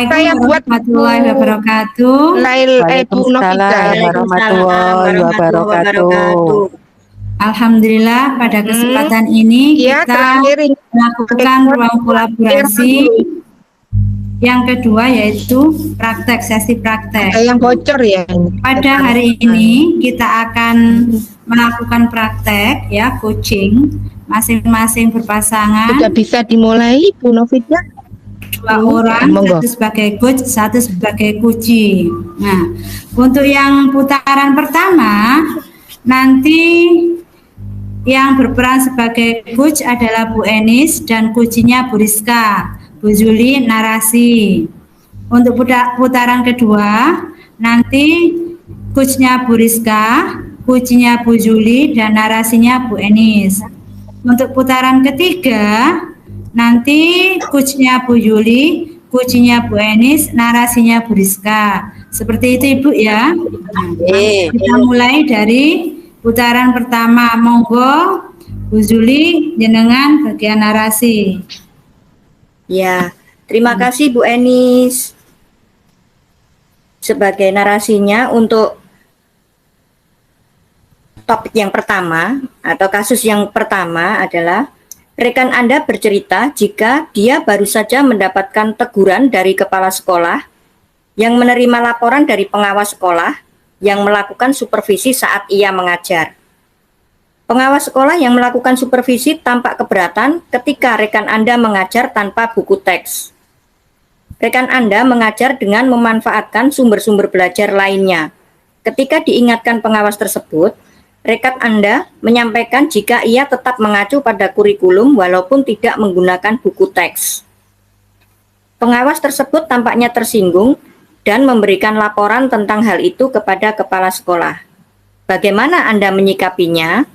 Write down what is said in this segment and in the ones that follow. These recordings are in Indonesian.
Assalamualaikum saya buat warahmatullahi Bu wabarakatuh. Bu Novita. Waalaikumsalam warahmatullahi wabarakatuh. Alhamdulillah pada kesempatan ini Ya, kita terakhir ini melakukan ruang kolaborasi yang kedua yaitu praktek, sesi praktek. ada yang bocor ya ini. Pada hari ini kita akan melakukan praktek ya, coaching masing-masing berpasangan. Sudah bisa dimulai Bu Novita? Dua orang, monggo. satu sebagai coach, satu sebagai kuci. Nah, untuk yang putaran pertama, nanti yang berperan sebagai coach adalah Bu Enis dan kucinya Bu Rizka, Bu Juli narasi. Untuk putaran kedua, nanti coachnya Bu Rizka, kucinya Bu Juli dan narasinya Bu Enis. Untuk putaran ketiga, nanti coachnya Bu Yuli, kucinya Bu Enis, narasinya Bu Rizka. Seperti itu Ibu ya. Nah, kita mulai dari putaran pertama. Monggo Bu Yuli jenengan bagian narasi. Ya, terima kasih Bu Enis sebagai narasinya untuk topik yang pertama atau kasus yang pertama adalah rekan Anda bercerita jika dia baru saja mendapatkan teguran dari kepala sekolah yang menerima laporan dari pengawas sekolah yang melakukan supervisi saat ia mengajar. Pengawas sekolah yang melakukan supervisi tampak keberatan ketika rekan Anda mengajar tanpa buku teks. Rekan Anda mengajar dengan memanfaatkan sumber-sumber belajar lainnya. Ketika diingatkan pengawas tersebut, rekan Anda menyampaikan jika ia tetap mengacu pada kurikulum walaupun tidak menggunakan buku teks. Pengawas tersebut tampaknya tersinggung dan memberikan laporan tentang hal itu kepada kepala sekolah. Bagaimana Anda menyikapinya?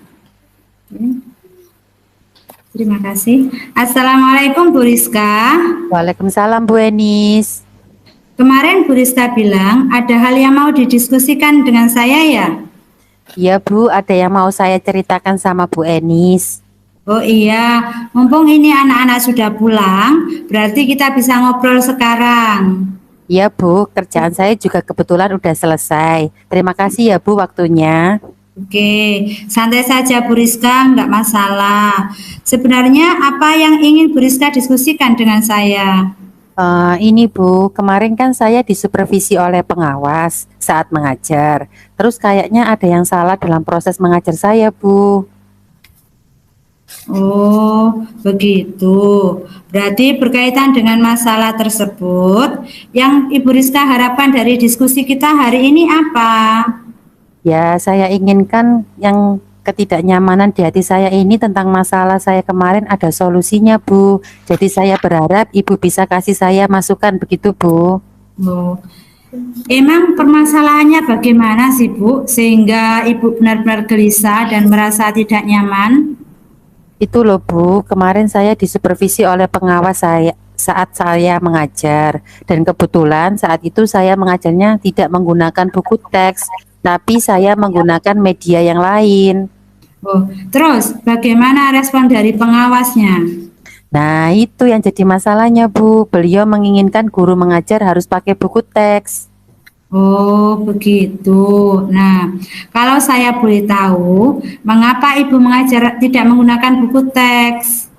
Terima kasih. Assalamualaikum Bu Rizka. Waalaikumsalam Bu Enis. Kemarin Bu Rizka bilang ada hal yang mau didiskusikan dengan saya ya? Iya Bu, ada yang mau saya ceritakan sama Bu Enis. Oh iya, mumpung ini anak-anak sudah pulang, berarti kita bisa ngobrol sekarang. Iya Bu, kerjaan saya juga kebetulan udah selesai. Terima kasih ya Bu waktunya. Oke, santai saja Bu Rizka, enggak masalah. Sebenarnya apa yang ingin Bu Rizka diskusikan dengan saya? Ini Bu, kemarin kan saya disupervisi oleh pengawas saat mengajar. Terus kayaknya ada yang salah dalam proses mengajar saya Bu. Oh, begitu. Berarti berkaitan dengan masalah tersebut, yang Ibu Rizka harapkan dari diskusi kita hari ini apa? Ya, saya inginkan yang ketidaknyamanan di hati saya ini tentang masalah saya kemarin ada solusinya Bu. Jadi saya berharap Ibu bisa kasih saya masukan begitu Bu. Oh. Emang permasalahannya bagaimana sih Bu, sehingga Ibu benar-benar gelisah dan merasa tidak nyaman? Itu loh Bu, kemarin saya disupervisi oleh pengawas saya saat saya mengajar. Dan kebetulan saat itu saya mengajarnya tidak menggunakan buku teks, tapi saya menggunakan media yang lain. Oh, terus bagaimana respon dari pengawasnya? Nah, itu yang jadi masalahnya Bu. Beliau menginginkan guru mengajar harus pakai buku teks. Oh, begitu. Nah, kalau saya boleh tahu, mengapa Ibu mengajar tidak menggunakan buku teks?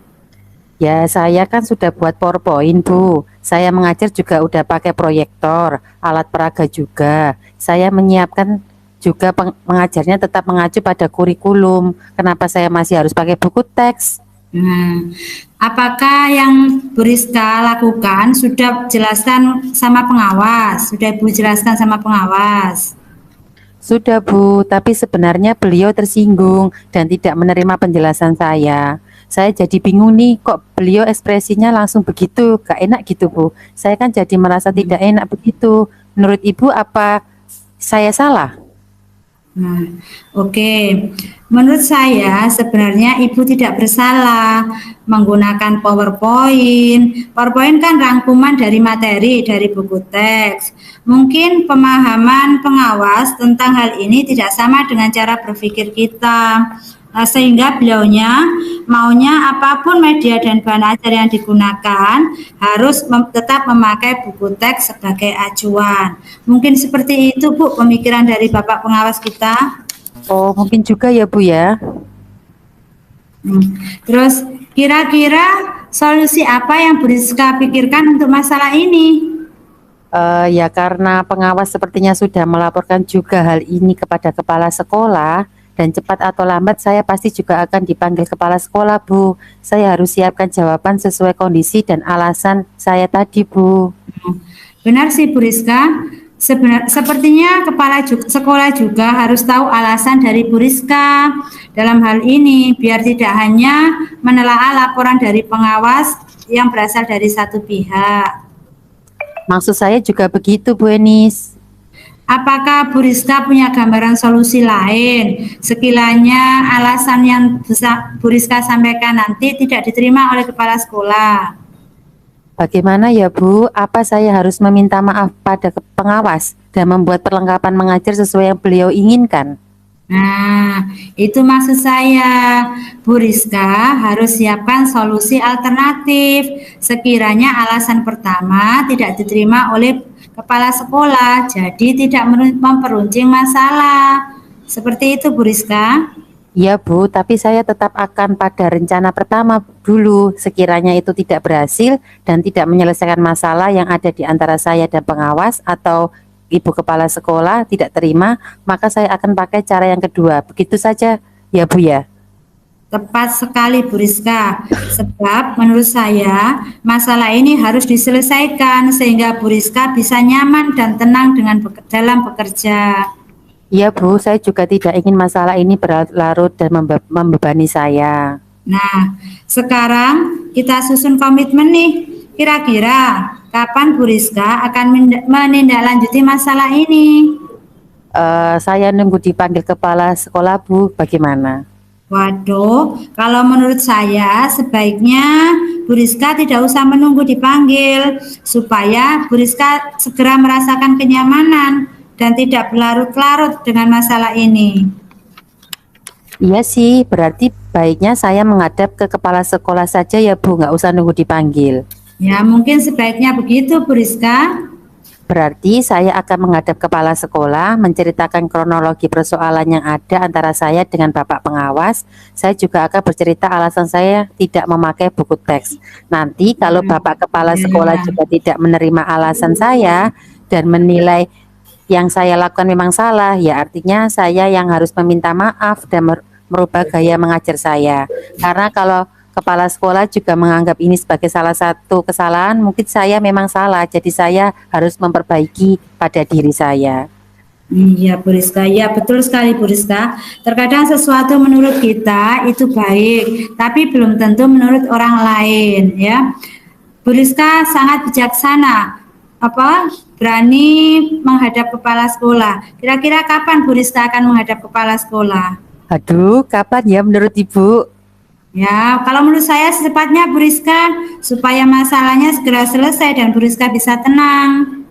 Ya, saya kan sudah buat PowerPoint Bu. Saya mengajar juga udah pakai proyektor, alat peraga juga. Saya menyiapkan juga mengajarnya tetap mengacu pada kurikulum. Kenapa saya masih harus pakai buku teks? Nah, apakah yang Bu Rizka lakukan sudah jelaskan sama pengawas? Sudah Ibu jelaskan sama pengawas? Sudah Bu, tapi sebenarnya beliau tersinggung dan tidak menerima penjelasan saya. Saya jadi bingung nih, kok beliau ekspresinya langsung begitu, gak enak gitu Bu. Saya kan jadi merasa tidak enak begitu. Menurut Ibu apa saya salah? Nah, oke. Menurut saya sebenarnya Ibu tidak bersalah menggunakan PowerPoint. PowerPoint kan rangkuman dari materi dari buku teks. Mungkin pemahaman pengawas tentang hal ini tidak sama dengan cara berpikir kita. Sehingga beliaunya maunya apapun media dan bahan ajar yang digunakan harus tetap memakai buku teks sebagai acuan. Mungkin seperti itu Bu pemikiran dari Bapak pengawas kita. Oh, mungkin juga ya Bu ya. Terus kira-kira solusi apa yang Bu Rizka pikirkan untuk masalah ini? Ya karena pengawas sepertinya sudah melaporkan juga hal ini kepada kepala sekolah dan cepat atau lambat saya pasti juga akan dipanggil kepala sekolah Bu. Saya harus siapkan jawaban sesuai kondisi dan alasan saya tadi Bu. Benar sih Bu Rizka. Sepertinya kepala sekolah juga harus tahu alasan dari Bu Rizka dalam hal ini biar tidak hanya menelaah laporan dari pengawas yang berasal dari satu pihak. Maksud saya juga begitu Bu Enis. Apakah Bu Rizka punya gambaran solusi lain? Sekiranya alasan yang Bu Rizka sampaikan nanti tidak diterima oleh kepala sekolah. Bagaimana ya Bu? Apa saya harus meminta maaf pada pengawas dan membuat perlengkapan mengajar sesuai yang beliau inginkan? Nah, itu maksud saya. Bu Rizka harus siapkan solusi alternatif. Sekiranya alasan pertama tidak diterima oleh kepala sekolah, jadi tidak memperuncing masalah. Seperti itu Bu Rizka. Ya Bu, tapi saya tetap akan pada rencana pertama dulu. Sekiranya itu tidak berhasil dan tidak menyelesaikan masalah yang ada di antara saya dan pengawas atau ibu kepala sekolah tidak terima, maka saya akan pakai cara yang kedua. Begitu saja ya Bu ya. Tepat sekali Bu Rizka. Sebab menurut saya masalah ini harus diselesaikan sehingga Bu Rizka bisa nyaman dan tenang dalam bekerja. Iya Bu, saya juga tidak ingin masalah ini berlarut dan membebani saya. Nah, sekarang kita susun komitmen nih. Kira-kira kapan Bu Rizka akan menindaklanjuti masalah ini? Saya nunggu dipanggil kepala sekolah Bu, bagaimana? Waduh, kalau menurut saya sebaiknya Bu Rizka tidak usah menunggu dipanggil supaya Bu Rizka segera merasakan kenyamanan dan tidak berlarut-larut dengan masalah ini. Iya sih, berarti baiknya saya menghadap ke kepala sekolah saja ya Bu, nggak usah nunggu dipanggil. Ya, mungkin sebaiknya begitu Bu Rizka. Berarti saya akan menghadap kepala sekolah, menceritakan kronologi persoalan yang ada antara saya dengan Bapak pengawas. Saya juga akan bercerita alasan saya tidak memakai buku teks. Nanti kalau Bapak kepala sekolah juga tidak menerima alasan saya dan menilai yang saya lakukan memang salah, ya artinya saya yang harus meminta maaf dan merubah gaya mengajar saya. Karena kalau kepala sekolah juga menganggap ini sebagai salah satu kesalahan, mungkin saya memang salah, jadi saya harus memperbaiki pada diri saya. Iya Bu Rizka, ya betul sekali Bu Rizka. Terkadang sesuatu menurut kita itu baik, tapi belum tentu menurut orang lain ya. Bu Rizka sangat bijaksana, berani menghadap kepala sekolah. Kira-kira kapan Bu Rizka akan menghadap kepala sekolah? Aduh, kapan ya menurut Ibu? Ya, kalau menurut saya secepatnya Bu Rizka, supaya masalahnya segera selesai dan Bu Rizka bisa tenang.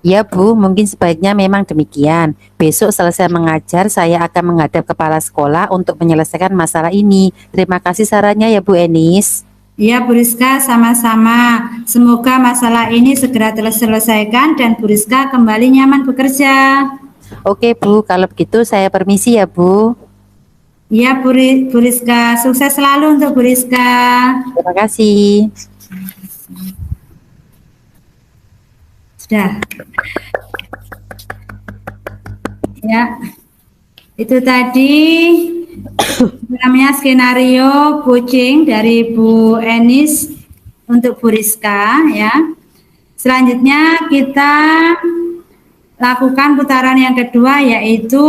Ya Bu, mungkin sebaiknya memang demikian. Besok selesai mengajar, saya akan menghadap kepala sekolah untuk menyelesaikan masalah ini. Terima kasih sarannya ya Bu Enis. Ya Bu Rizka, sama-sama. Semoga masalah ini segera terselesaikan dan Bu Rizka kembali nyaman bekerja. Oke Bu, kalau begitu saya permisi ya Bu. Ya Bu Rizka, sukses selalu untuk Bu Rizka. Terima kasih. Sudah. Ya, itu tadi namanya skenario coaching dari Bu Enis untuk Bu Rizka ya. Selanjutnya kita lakukan putaran yang kedua yaitu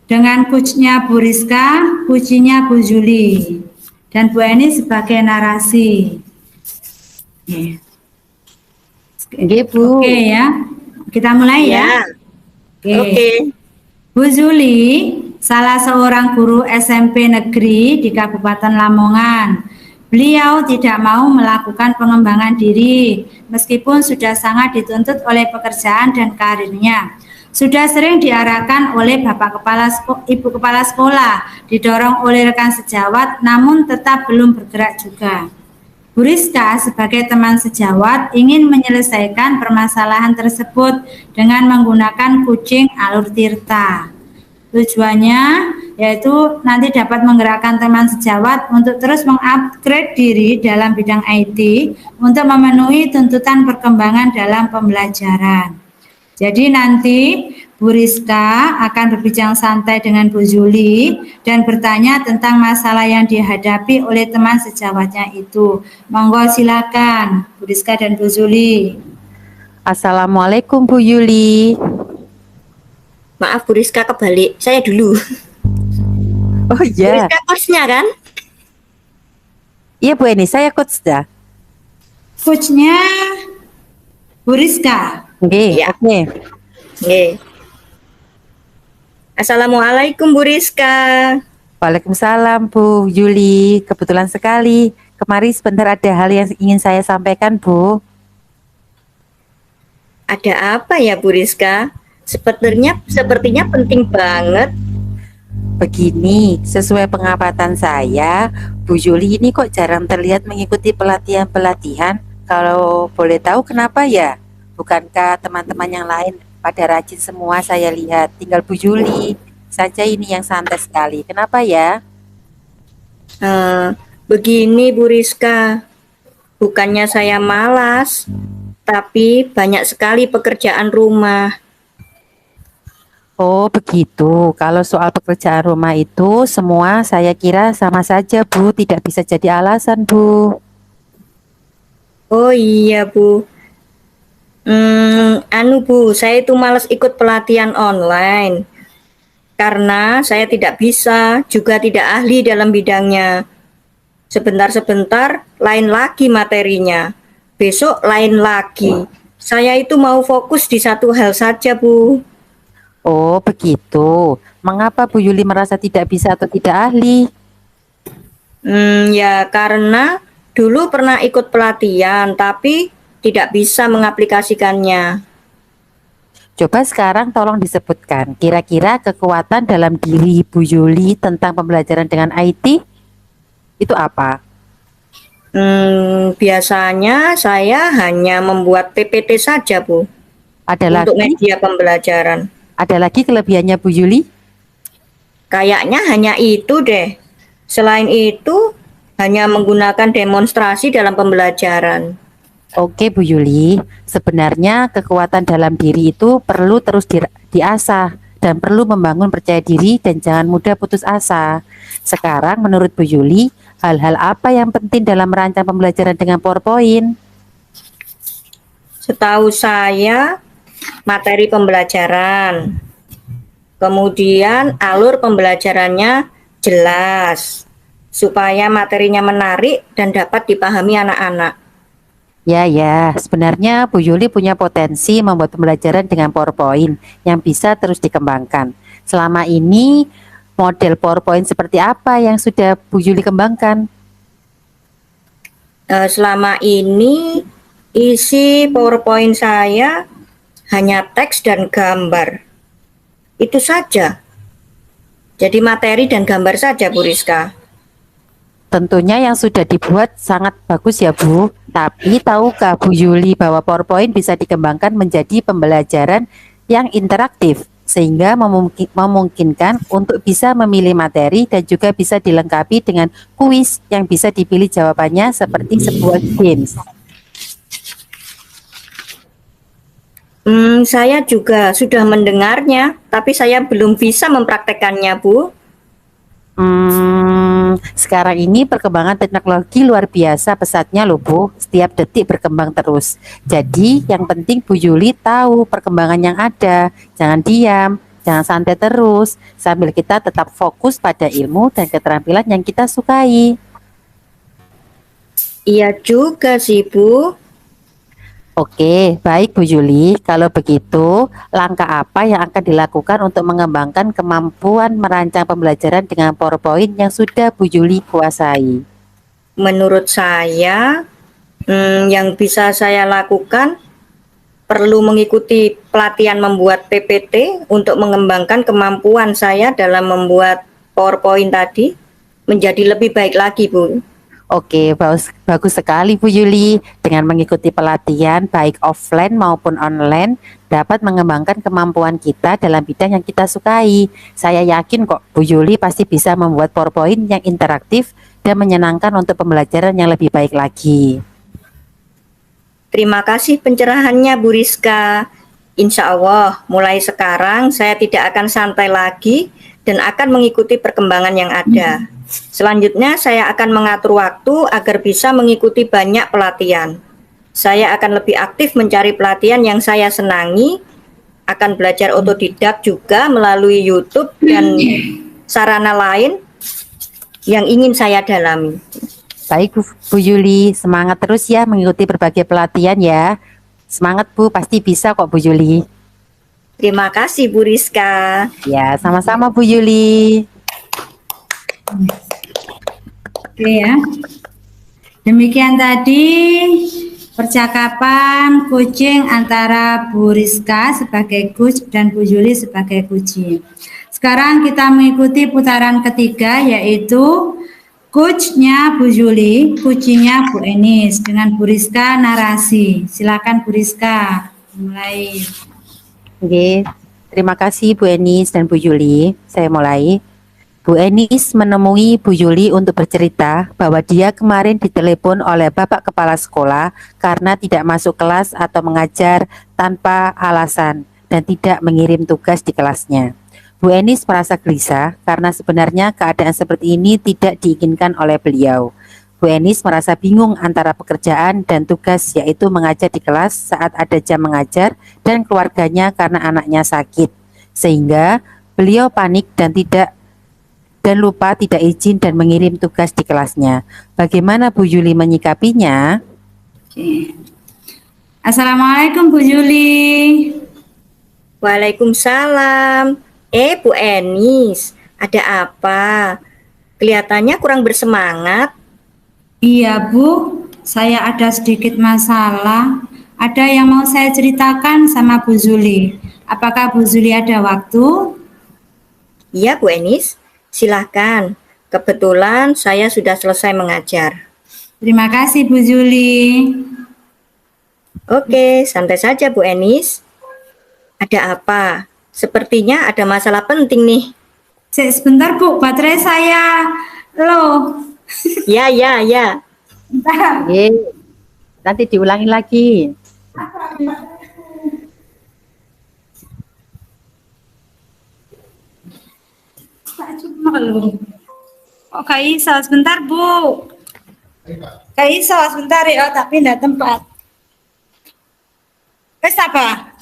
dengan coachnya Bu Rizka, coachnya Bu Juli, dan Bu Enis sebagai narasi. Oke Bu. Oke ya, kita mulai ya. Oke. Bu Juli, salah seorang guru SMP negeri di Kabupaten Lamongan. Beliau tidak mau melakukan pengembangan diri, meskipun sudah sangat dituntut oleh pekerjaan dan karirnya. Sudah sering diarahkan oleh Ibu Kepala Sekolah, didorong oleh rekan sejawat, namun tetap belum bergerak juga. Bu Rizka sebagai teman sejawat ingin menyelesaikan permasalahan tersebut dengan menggunakan kucing alur tirta. Tujuannya yaitu nanti dapat menggerakkan teman sejawat untuk terus mengupgrade diri dalam bidang IT untuk memenuhi tuntutan perkembangan dalam pembelajaran. Jadi nanti Bu Rizka akan berbincang santai dengan Bu Juli dan bertanya tentang masalah yang dihadapi oleh teman sejawatnya itu. Monggo silakan Bu Rizka dan Bu Juli. Assalamualaikum Bu Yuli. Maaf Bu Rizka, kebalik. Saya dulu. Oh Bu iya, Rizka coachnya kan? iya Bu Eni, saya coach dah. Coachnya Bu Rizka. Oke, Iya. oke. Oke. Assalamualaikum Bu Rizka. Waalaikumsalam Bu Yuli. Kebetulan sekali. Kemarin sebentar ada hal yang ingin saya sampaikan Bu. Ada apa ya Bu Rizka? Sepertinya penting banget. Begini, sesuai pengamatan saya, Bu Yuli ini kok jarang terlihat mengikuti pelatihan-pelatihan. Kalau boleh tahu kenapa ya? Bukankah teman-teman yang lain pada rajin semua saya lihat? Tinggal Bu Yuli saja ini yang santai sekali. Kenapa ya? Begini Bu Rizka, bukannya saya malas, tapi banyak sekali pekerjaan rumah. Oh begitu. Kalau soal pekerjaan rumah itu semua saya kira sama saja Bu. Tidak bisa jadi alasan Bu. Oh iya Bu. Bu, saya itu malas ikut pelatihan online karena saya tidak bisa, juga tidak ahli dalam bidangnya. Sebentar-sebentar lain lagi materinya, besok lain lagi. Saya itu mau fokus di satu hal saja Bu. Oh begitu. Mengapa Bu Yuli merasa tidak bisa atau tidak ahli? Ya karena dulu pernah ikut pelatihan tapi tidak bisa mengaplikasikannya. Coba sekarang tolong disebutkan kira-kira kekuatan dalam diri Bu Yuli tentang pembelajaran dengan IT itu apa? Biasanya saya hanya membuat PPT saja Bu Ada untuk lagi? media pembelajaran. Ada lagi kelebihannya Bu Yuli? Kayaknya hanya itu deh. Selain itu, hanya menggunakan demonstrasi dalam pembelajaran. Oke Bu Yuli, sebenarnya kekuatan dalam diri itu perlu terus diasah dan perlu membangun percaya diri dan jangan mudah putus asa. Sekarang menurut Bu Yuli, hal-hal apa yang penting dalam merancang pembelajaran dengan PowerPoint? Setahu saya, materi pembelajaran, kemudian alur pembelajarannya jelas, supaya materinya menarik dan dapat dipahami anak-anak. Ya, sebenarnya Bu Yuli punya potensi membuat pembelajaran dengan PowerPoint yang bisa terus dikembangkan. Selama ini, model PowerPoint seperti apa yang sudah Bu Yuli kembangkan? Selama ini, isi PowerPoint saya hanya teks dan gambar. Itu saja. Jadi materi dan gambar saja, Bu Rizka. Tentunya yang sudah dibuat sangat bagus ya Bu. Tapi tahukah Bu Yuli bahwa PowerPoint bisa dikembangkan menjadi pembelajaran yang interaktif sehingga memungkinkan untuk bisa memilih materi dan juga bisa dilengkapi dengan kuis yang bisa dipilih jawabannya seperti sebuah games. Saya juga sudah mendengarnya, tapi saya belum bisa mempraktekannya, Bu. Sekarang ini perkembangan teknologi luar biasa pesatnya loh Bu, setiap detik berkembang terus. Jadi yang penting Bu Yuli tahu perkembangan yang ada, jangan diam, jangan santai terus, sambil kita tetap fokus pada ilmu dan keterampilan yang kita sukai. Iya juga sih, Bu. Oke, baik Bu Yuli. Kalau begitu, langkah apa yang akan dilakukan untuk mengembangkan kemampuan merancang pembelajaran dengan PowerPoint yang sudah Bu Yuli kuasai? Menurut saya, yang bisa saya lakukan perlu mengikuti pelatihan membuat PPT untuk mengembangkan kemampuan saya dalam membuat PowerPoint tadi menjadi lebih baik lagi, Bu. Oke, bagus sekali Bu Yuli. Dengan mengikuti pelatihan baik offline maupun online dapat mengembangkan kemampuan kita dalam bidang yang kita sukai. Saya yakin kok Bu Yuli pasti bisa membuat PowerPoint yang interaktif dan menyenangkan untuk pembelajaran yang lebih baik lagi. Terima kasih pencerahannya, Bu Rizka. Insya Allah, mulai sekarang saya tidak akan santai lagi dan akan mengikuti perkembangan yang ada. Selanjutnya, saya akan mengatur waktu agar bisa mengikuti banyak pelatihan. Saya akan lebih aktif mencari pelatihan yang saya senangi, akan belajar otodidak juga melalui YouTube dan sarana lain yang ingin saya dalami. Baik Bu Yuli, semangat terus ya mengikuti berbagai pelatihan ya. Semangat Bu, pasti bisa kok Bu Yuli. Terima kasih Bu Rizka. Ya, sama-sama Bu Yuli. Oke ya. Demikian tadi percakapan coaching antara Bu Rizka sebagai coach dan Bu Yuli sebagai coaching. Sekarang kita mengikuti putaran ketiga yaitu coachnya Bu Yuli, coachingnya Bu Enis dengan Bu Rizka narasi. Silakan Bu Rizka mulai. Oke, terima kasih Bu Enis dan Bu Yuli. Saya mulai. Bu Enis menemui Bu Yuli untuk bercerita bahwa dia kemarin ditelepon oleh Bapak Kepala Sekolah karena tidak masuk kelas atau mengajar tanpa alasan dan tidak mengirim tugas di kelasnya. Bu Enis merasa gelisah karena sebenarnya keadaan seperti ini tidak diinginkan oleh beliau. Bu Enis merasa bingung antara pekerjaan dan tugas yaitu mengajar di kelas saat ada jam mengajar dan keluarganya karena anaknya sakit. Sehingga beliau panik dan lupa tidak izin dan mengirim tugas di kelasnya. Bagaimana Bu Yuli menyikapinya? Oke. Assalamualaikum Bu Yuli. Waalaikumsalam. Bu Enis, ada apa? Kelihatannya kurang bersemangat. Iya Bu, saya ada sedikit masalah. Ada yang mau saya ceritakan sama Bu Yuli. Apakah Bu Yuli ada waktu? Iya Bu Enis, silahkan. Kebetulan saya sudah selesai mengajar. Terima kasih Bu Yuli. Oke, santai saja Bu Enis. Ada apa? Sepertinya ada masalah penting nih. Sebentar Bu, baterai saya low. Ya. Bentar. Nanti diulangi lagi. Cuma loh. Oh, Kak Isa, sebentar Bu. Kak Isa, sebentar ya, tak pindah tempat. Apa?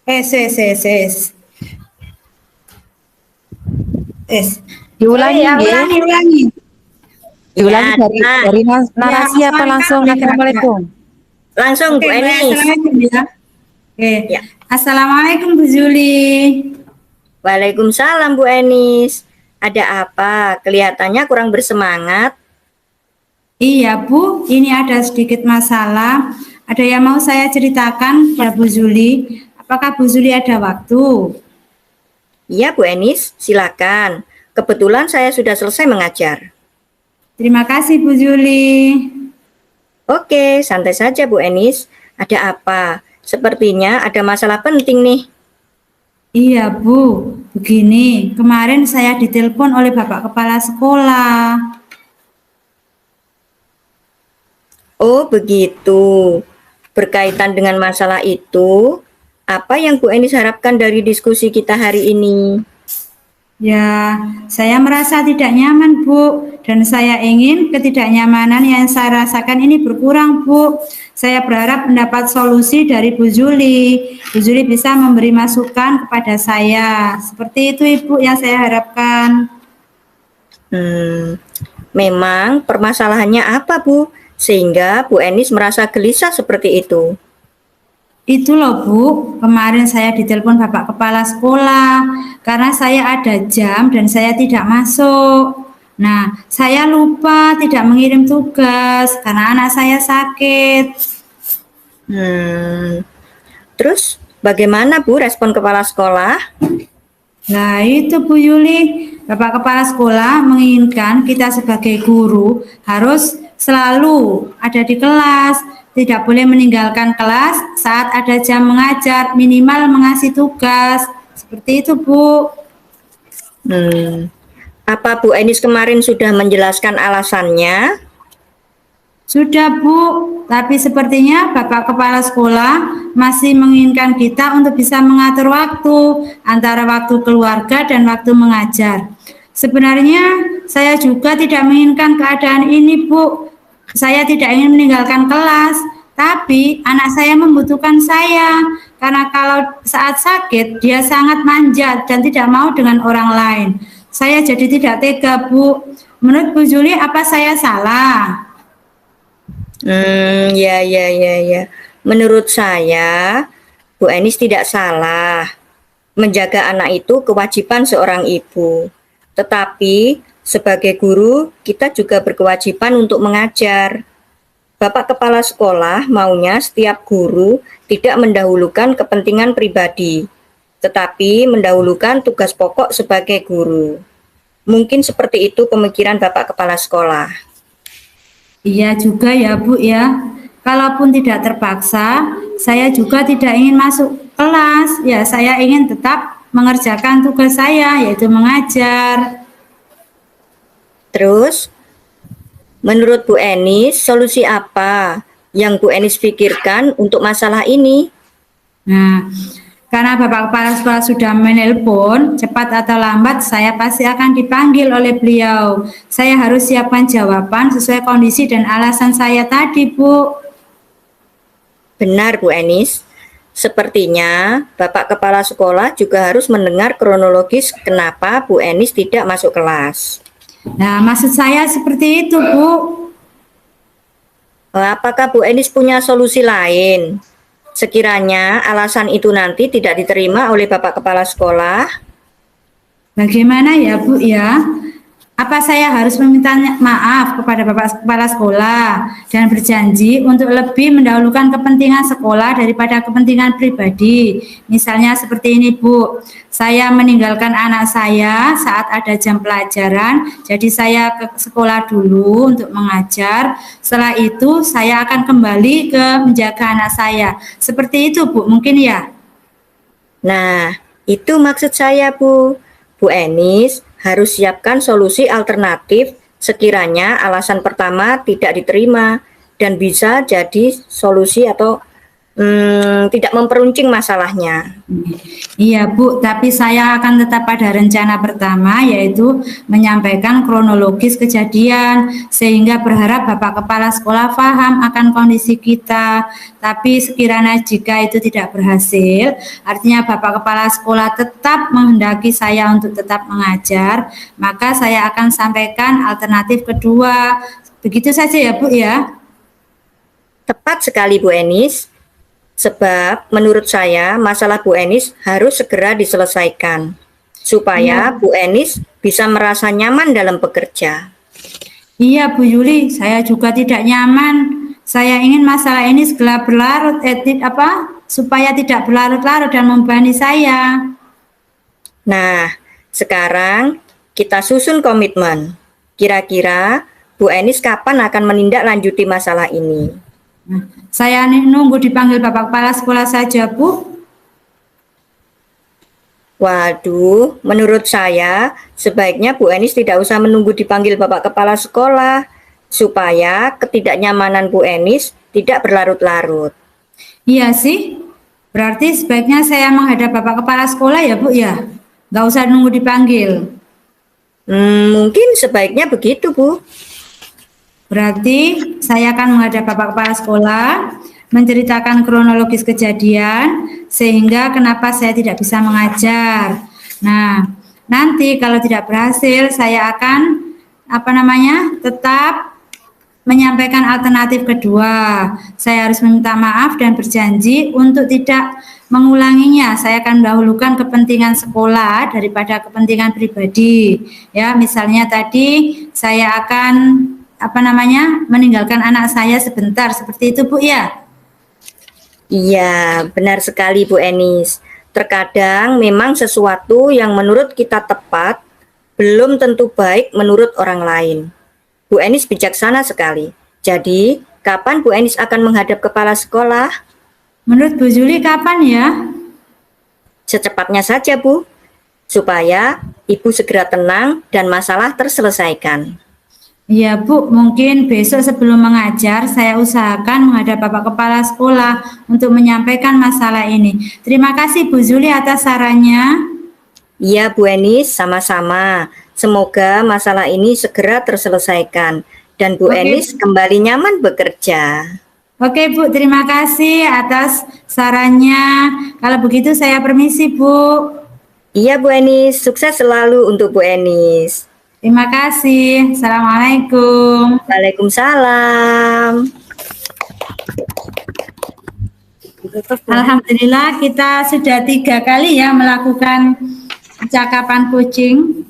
Ses. Diulangi, ya, ulangi. Diulangi Ya, dari narasi apa langsung? Assalamualaikum. Langsung Bu Enis. Assalamualaikum ya. Oke. Ya. Assalamualaikum Bu Juli. Waalaikumsalam Bu Enis. Ada apa? Kelihatannya kurang bersemangat. Iya Bu, ini ada sedikit masalah. Ada yang mau saya ceritakan kepada Bu Juli. Apakah Bu Juli ada waktu? Iya Bu Enis, silakan. Kebetulan saya sudah selesai mengajar. Terima kasih Bu Juli. Oke, santai saja Bu Enis. Ada apa? Sepertinya ada masalah penting nih. Iya Bu, begini. Kemarin saya ditelepon oleh Bapak Kepala Sekolah. Oh begitu. Berkaitan dengan masalah itu, apa yang Bu Enis harapkan dari diskusi kita hari ini? Ya, saya merasa tidak nyaman Bu, dan saya ingin ketidaknyamanan yang saya rasakan ini berkurang Bu. Saya berharap mendapat solusi dari Bu Juli. Bu Juli bisa memberi masukan kepada saya. Seperti itu Ibu yang saya harapkan. Memang permasalahannya apa Bu? Sehingga Bu Enis merasa gelisah seperti itu. Itu loh Bu, kemarin saya ditelepon Bapak Kepala Sekolah karena saya ada jam dan saya tidak masuk. Nah, saya lupa tidak mengirim tugas karena anak saya sakit. Terus bagaimana Bu respon kepala sekolah? Nah, itu Bu Yuli, Bapak Kepala Sekolah menginginkan kita sebagai guru harus selalu ada di kelas, tidak boleh meninggalkan kelas saat ada jam mengajar, minimal mengasih tugas. Seperti itu, Bu. Apa Bu Enis kemarin sudah menjelaskan alasannya? Sudah Bu, tapi sepertinya Bapak Kepala Sekolah masih menginginkan kita untuk bisa mengatur waktu antara waktu keluarga dan waktu mengajar. Sebenarnya saya juga tidak menginginkan keadaan ini Bu. Saya tidak ingin meninggalkan kelas, tapi anak saya membutuhkan saya. Karena kalau saat sakit dia sangat manja dan tidak mau dengan orang lain. Saya jadi tidak tega Bu. Menurut Bu Juli apa saya salah? Ya. Menurut saya, Bu Enis tidak salah. Menjaga anak itu kewajiban seorang ibu. Tetapi sebagai guru, kita juga berkewajiban untuk mengajar. Bapak Kepala Sekolah maunya setiap guru tidak mendahulukan kepentingan pribadi, tetapi mendahulukan tugas pokok sebagai guru. Mungkin seperti itu pemikiran Bapak Kepala Sekolah. Iya juga ya Bu ya. Kalaupun tidak terpaksa, saya juga tidak ingin masuk kelas. Ya, saya ingin tetap mengerjakan tugas saya, yaitu mengajar. Terus, menurut Bu Enis, solusi apa yang Bu Enis pikirkan untuk masalah ini? Nah, karena Bapak Kepala Sekolah sudah menelpon, cepat atau lambat saya pasti akan dipanggil oleh beliau. Saya harus siapkan jawaban sesuai kondisi dan alasan saya tadi, Bu. Benar, Bu Enis. Sepertinya Bapak Kepala Sekolah juga harus mendengar kronologis kenapa Bu Enis tidak masuk kelas. Nah, maksud saya seperti itu, Bu. Apakah Bu Enis punya solusi lain? Sekiranya alasan itu nanti tidak diterima oleh Bapak Kepala Sekolah, Bagaimana ya Bu ya? Apa saya harus meminta maaf kepada Bapak Kepala Sekolah dan berjanji untuk lebih mendahulukan kepentingan sekolah daripada kepentingan pribadi? Misalnya seperti ini Bu, saya meninggalkan anak saya saat ada jam pelajaran, jadi saya ke sekolah dulu untuk mengajar. Setelah itu saya akan kembali ke menjaga anak saya. Seperti itu Bu, mungkin ya? nah itu maksud saya Bu. Bu Enis harus siapkan solusi alternatif sekiranya alasan pertama tidak diterima dan bisa jadi solusi atau tidak memperuncing masalahnya. Iya Bu, tapi saya akan tetap pada rencana pertama yaitu menyampaikan kronologis kejadian sehingga berharap Bapak Kepala Sekolah paham akan kondisi kita. Tapi sekiranya jika itu tidak berhasil, artinya Bapak Kepala Sekolah tetap menghendaki saya untuk tetap mengajar, maka saya akan sampaikan alternatif kedua. Begitu saja ya Bu ya. Tepat sekali Bu Enis. Sebab menurut saya masalah Bu Enis harus segera diselesaikan supaya Bu Enis bisa merasa nyaman dalam bekerja. Iya Bu Yuli, saya juga tidak nyaman. Saya ingin masalah ini segera berlarut, supaya tidak berlarut-larut dan membebani saya. Nah, sekarang kita susun komitmen. Kira-kira Bu Enis kapan akan menindaklanjuti masalah ini? Nah, saya nunggu dipanggil Bapak Kepala Sekolah saja, Bu. Waduh, menurut saya sebaiknya Bu Enis tidak usah menunggu dipanggil Bapak Kepala Sekolah supaya ketidaknyamanan Bu Enis tidak berlarut-larut. Iya sih, berarti sebaiknya saya menghadap Bapak Kepala Sekolah ya, Bu ya? Nggak usah nunggu dipanggil. Mungkin sebaiknya begitu, Bu. Berarti saya akan menghadap Bapak Kepala Sekolah, menceritakan kronologis kejadian, sehingga kenapa saya tidak bisa mengajar. Nah, nanti kalau tidak berhasil, saya akan tetap menyampaikan alternatif kedua. Saya harus meminta maaf dan berjanji untuk tidak mengulanginya. Saya akan mendahulukan kepentingan sekolah daripada kepentingan pribadi. Ya, misalnya tadi saya akan meninggalkan anak saya sebentar, seperti itu Bu ya. Iya, benar sekali Bu Enis. Terkadang memang sesuatu yang menurut kita tepat belum tentu baik menurut orang lain. Bu Enis bijaksana sekali. Jadi, kapan Bu Enis akan menghadap kepala sekolah? Menurut Bu Juli kapan ya? Secepatnya saja Bu, supaya Ibu segera tenang dan masalah terselesaikan. Iya Bu, mungkin besok sebelum mengajar saya usahakan menghadap Bapak Kepala Sekolah untuk menyampaikan masalah ini. Terima kasih Bu Juli atas sarannya. Iya Bu Enis, sama-sama. Semoga masalah ini segera terselesaikan dan Bu Oke. Enis kembali nyaman bekerja. Oke Bu, terima kasih atas sarannya. Kalau begitu saya permisi Bu. Iya Bu Enis, sukses selalu untuk Bu Enis. Terima kasih. Assalamualaikum. Waalaikumsalam. Alhamdulillah kita sudah 3 kali ya melakukan percakapan coaching.